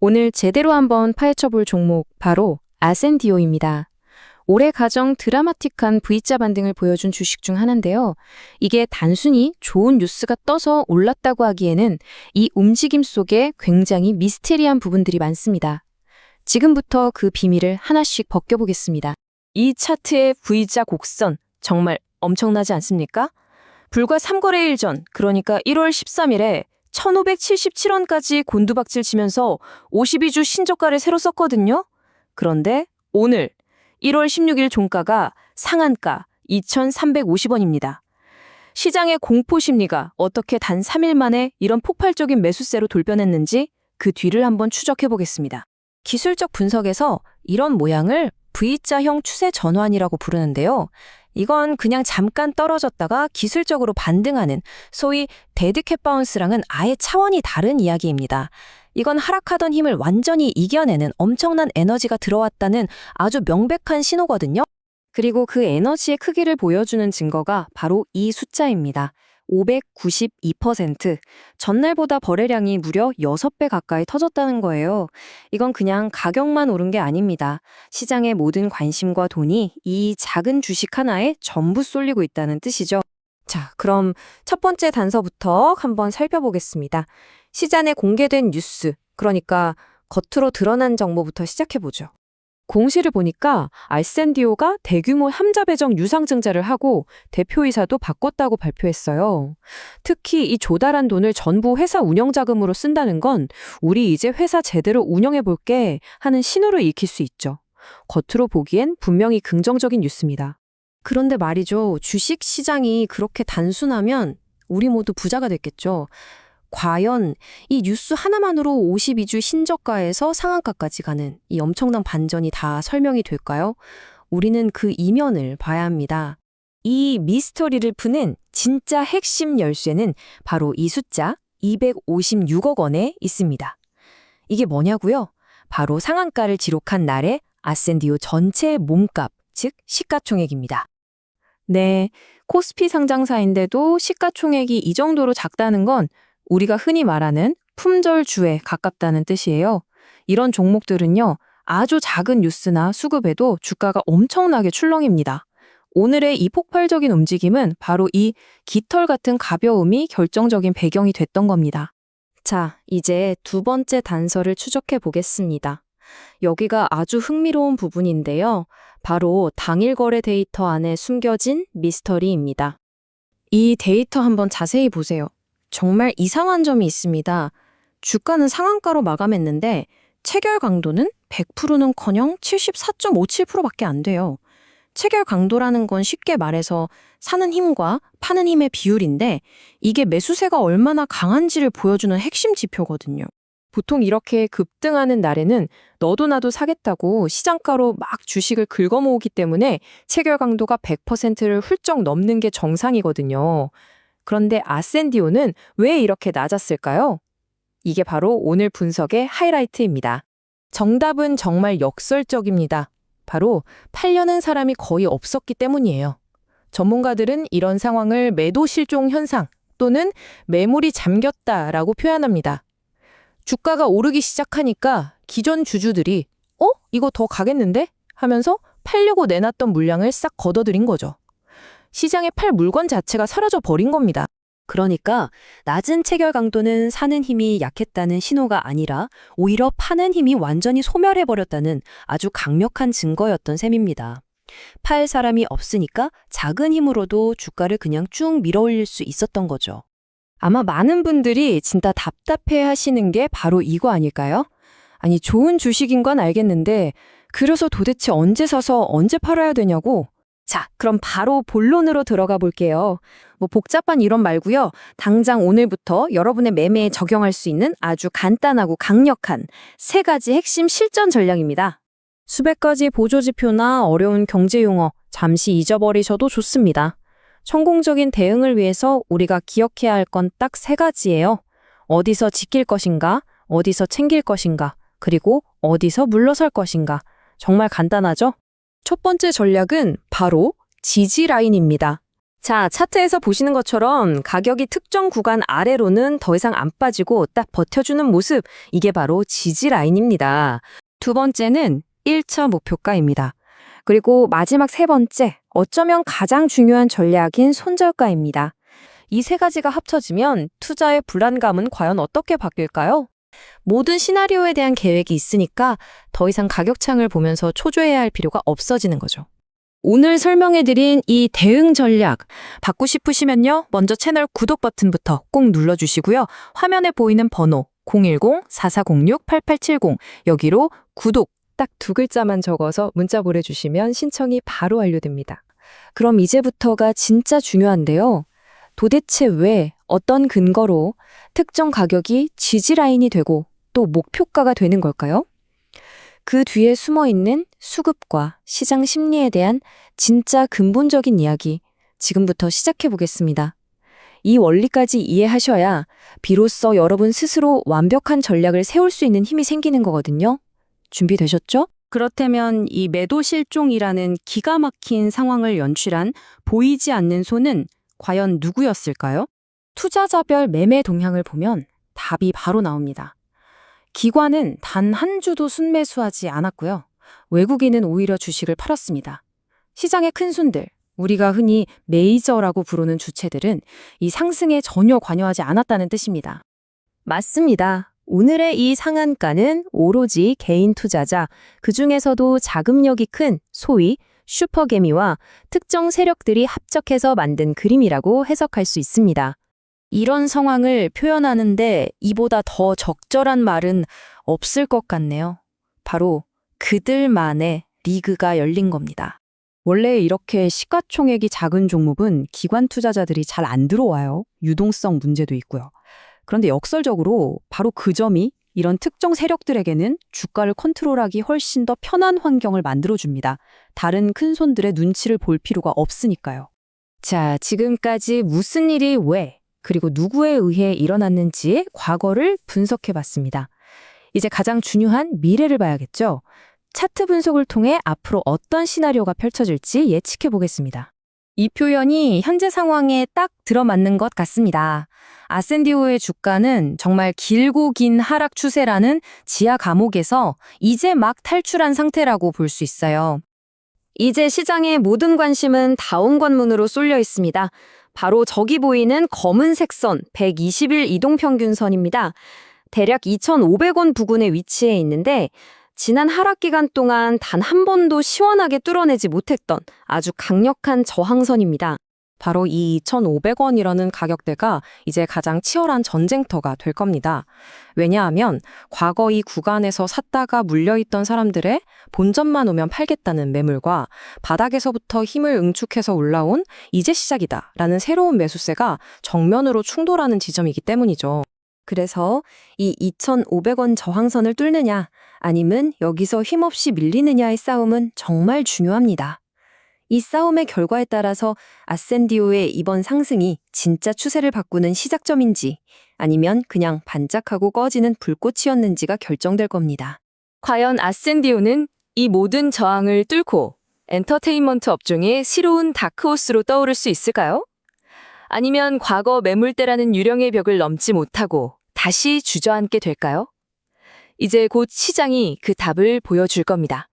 오늘 제대로 한번 파헤쳐볼 종목 바로 아센디오입니다. 올해 가장 드라마틱한 V자 반등을 보여준 주식 중 하나인데요. 이게 단순히 좋은 뉴스가 떠서 올랐다고 하기에는 이 움직임 속에 굉장히 미스테리한 부분들이 많습니다. 지금부터 그 비밀을 하나씩 벗겨보겠습니다. 이 차트의 V자 곡선 정말 엄청나지 않습니까? 불과 3거래일 전, 그러니까 1월 13일에 1,577원까지 곤두박질 치면서 52주 신저가를 새로 썼거든요. 그런데 오늘 1월 16일 종가가 상한가 2,350원입니다. 시장의 공포 심리가 어떻게 단 3일 만에 이런 폭발적인 매수세로 돌변했는지 그 뒤를 한번 추적해 보겠습니다. 기술적 분석에서 이런 모양을 V자형 추세 전환이라고 부르는데요. 이건 그냥 잠깐 떨어졌다가 기술적으로 반등하는 소위 데드캣 바운스랑은 아예 차원이 다른 이야기입니다. 이건 하락하던 힘을 완전히 이겨내는 엄청난 에너지가 들어왔다는 아주 명백한 신호거든요. 그리고 그 에너지의 크기를 보여주는 증거가 바로 이 숫자입니다. 592%. 전날보다 거래량이 무려 6배 가까이 터졌다는 거예요. 이건 그냥 가격만 오른 게 아닙니다. 시장의 모든 관심과 돈이 이 작은 주식 하나에 전부 쏠리고 있다는 뜻이죠. 자, 그럼 첫 번째 단서부터 한번 살펴보겠습니다. 시장에 공개된 뉴스, 그러니까 겉으로 드러난 정보부터 시작해보죠. 공시를 보니까 아센디오가 대규모 함자 배정 유상증자를 하고 대표이사도 바꿨다고 발표했어요. 특히 이 조달한 돈을 전부 회사 운영자금으로 쓴다는 건 우리 이제 회사 제대로 운영해볼게 하는 신호로 읽힐 수 있죠. 겉으로 보기엔 분명히 긍정적인 뉴스입니다. 그런데 말이죠. 주식 시장이 그렇게 단순하면 우리 모두 부자가 됐겠죠. 과연 이 뉴스 하나만으로 52주 신저가에서 상한가까지 가는 이 엄청난 반전이 다 설명이 될까요? 우리는 그 이면을 봐야 합니다. 이 미스터리를 푸는 진짜 핵심 열쇠는 바로 이 숫자 256억 원에 있습니다. 이게 뭐냐고요? 바로 상한가를 기록한 날의 아센디오 전체 몸값, 즉 시가총액입니다. 네, 코스피 상장사인데도 시가총액이 이 정도로 작다는 건 우리가 흔히 말하는 품절주에 가깝다는 뜻이에요. 이런 종목들은요, 아주 작은 뉴스나 수급에도 주가가 엄청나게 출렁입니다. 오늘의 이 폭발적인 움직임은 바로 이 깃털 같은 가벼움이 결정적인 배경이 됐던 겁니다. 자, 이제 두 번째 단서를 추적해 보겠습니다. 여기가 아주 흥미로운 부분인데요. 바로 당일 거래 데이터 안에 숨겨진 미스터리입니다. 이 데이터 한번 자세히 보세요. 정말 이상한 점이 있습니다. 주가는 상한가로 마감했는데 체결 강도는 100%는커녕 74.57%밖에 안 돼요. 체결 강도라는 건 쉽게 말해서 사는 힘과 파는 힘의 비율인데 이게 매수세가 얼마나 강한지를 보여주는 핵심 지표거든요. 보통 이렇게 급등하는 날에는 너도 나도 사겠다고 시장가로 막 주식을 긁어모으기 때문에 체결 강도가 100%를 훌쩍 넘는 게 정상이거든요. 그런데 아센디오는 왜 이렇게 낮았을까요? 이게 바로 오늘 분석의 하이라이트입니다. 정답은 정말 역설적입니다. 바로 팔려는 사람이 거의 없었기 때문이에요. 전문가들은 이런 상황을 매도 실종 현상 또는 매물이 잠겼다라고 표현합니다. 주가가 오르기 시작하니까 기존 주주들이 이거 더 가겠는데? 하면서 팔려고 내놨던 물량을 싹 걷어들인 거죠. 시장에 팔 물건 자체가 사라져 버린 겁니다. 그러니까 낮은 체결 강도는 사는 힘이 약했다는 신호가 아니라 오히려 파는 힘이 완전히 소멸해버렸다는 아주 강력한 증거였던 셈입니다. 팔 사람이 없으니까 작은 힘으로도 주가를 그냥 쭉 밀어올릴 수 있었던 거죠. 아마 많은 분들이 진짜 답답해 하시는 게 바로 이거 아닐까요? 아니, 좋은 주식인 건 알겠는데 그래서 도대체 언제 사서 언제 팔아야 되냐고? 자, 그럼 바로 본론으로 들어가 볼게요. 복잡한 이론 말고요. 당장 오늘부터 여러분의 매매에 적용할 수 있는 아주 간단하고 강력한 3가지 핵심 실전 전략입니다. 수백 가지 보조지표나 어려운 경제용어 잠시 잊어버리셔도 좋습니다. 성공적인 대응을 위해서 우리가 기억해야 할 건 딱 3가지예요. 어디서 지킬 것인가, 어디서 챙길 것인가, 그리고 어디서 물러설 것인가. 정말 간단하죠? 첫 번째 전략은 바로 지지 라인입니다. 자, 차트에서 보시는 것처럼 가격이 특정 구간 아래로는 더 이상 안 빠지고 딱 버텨주는 모습, 이게 바로 지지 라인입니다. 두 번째는 1차 목표가입니다. 그리고 마지막 세 번째, 어쩌면 가장 중요한 전략인 손절가입니다. 이 세 가지가 합쳐지면 투자의 불안감은 과연 어떻게 바뀔까요? 모든 시나리오에 대한 계획이 있으니까 더 이상 가격창을 보면서 초조해야 할 필요가 없어지는 거죠. 오늘 설명해드린 이 대응 전략 받고 싶으시면요. 먼저 채널 구독 버튼부터 꼭 눌러주시고요. 화면에 보이는 번호 010-4406-8870 여기로 구독 딱 두 글자만 적어서 문자 보내주시면 신청이 바로 완료됩니다. 그럼 이제부터가 진짜 중요한데요. 도대체 왜, 어떤 근거로 특정 가격이 지지라인이 되고 또 목표가가 되는 걸까요? 그 뒤에 숨어있는 수급과 시장 심리에 대한 진짜 근본적인 이야기 지금부터 시작해 보겠습니다. 이 원리까지 이해하셔야 비로소 여러분 스스로 완벽한 전략을 세울 수 있는 힘이 생기는 거거든요. 준비되셨죠? 그렇다면 이 매도 실종이라는 기가 막힌 상황을 연출한 보이지 않는 손은 과연 누구였을까요? 투자자별 매매 동향을 보면 답이 바로 나옵니다. 기관은 단 한 주도 순매수하지 않았고요. 외국인은 오히려 주식을 팔았습니다. 시장의 큰 손들, 우리가 흔히 메이저라고 부르는 주체들은 이 상승에 전혀 관여하지 않았다는 뜻입니다. 맞습니다. 오늘의 이 상한가는 오로지 개인 투자자, 그중에서도 자금력이 큰 소위 슈퍼개미와 특정 세력들이 합작해서 만든 그림이라고 해석할 수 있습니다. 이런 상황을 표현하는데 이보다 더 적절한 말은 없을 것 같네요. 바로 그들만의 리그가 열린 겁니다. 원래 이렇게 시가총액이 작은 종목은 기관 투자자들이 잘 안 들어와요. 유동성 문제도 있고요. 그런데 역설적으로 바로 그 점이 이런 특정 세력들에게는 주가를 컨트롤하기 훨씬 더 편한 환경을 만들어줍니다. 다른 큰 손들의 눈치를 볼 필요가 없으니까요. 자, 지금까지 무슨 일이 왜, 그리고 누구에 의해 일어났는지의 과거를 분석해봤습니다. 이제 가장 중요한 미래를 봐야겠죠. 차트 분석을 통해 앞으로 어떤 시나리오가 펼쳐질지 예측해보겠습니다. 이 표현이 현재 상황에 딱 들어맞는 것 같습니다. 아센디오의 주가는 정말 길고 긴 하락 추세라는 지하 감옥에서 이제 막 탈출한 상태라고 볼 수 있어요. 이제 시장의 모든 관심은 다운 관문으로 쏠려 있습니다. 바로 저기 보이는 검은색 선 120일 이동평균선입니다. 대략 2,500원 부근에 위치해 있는데 지난 하락 기간 동안 단 한 번도 시원하게 뚫어내지 못했던 아주 강력한 저항선입니다. 바로 이 2,500원이라는 가격대가 이제 가장 치열한 전쟁터가 될 겁니다. 왜냐하면 과거 이 구간에서 샀다가 물려있던 사람들의 본전만 오면 팔겠다는 매물과 바닥에서부터 힘을 응축해서 올라온 이제 시작이다라는 새로운 매수세가 정면으로 충돌하는 지점이기 때문이죠. 그래서 이 2,500원 저항선을 뚫느냐 아니면 여기서 힘없이 밀리느냐의 싸움은 정말 중요합니다. 이 싸움의 결과에 따라서 아센디오의 이번 상승이 진짜 추세를 바꾸는 시작점인지 아니면 그냥 반짝하고 꺼지는 불꽃이었는지가 결정될 겁니다. 과연 아센디오는 이 모든 저항을 뚫고 엔터테인먼트 업종의 새로운 다크호스로 떠오를 수 있을까요? 아니면 과거 매물대라는 유령의 벽을 넘지 못하고 다시 주저앉게 될까요? 이제 곧 시장이 그 답을 보여줄 겁니다.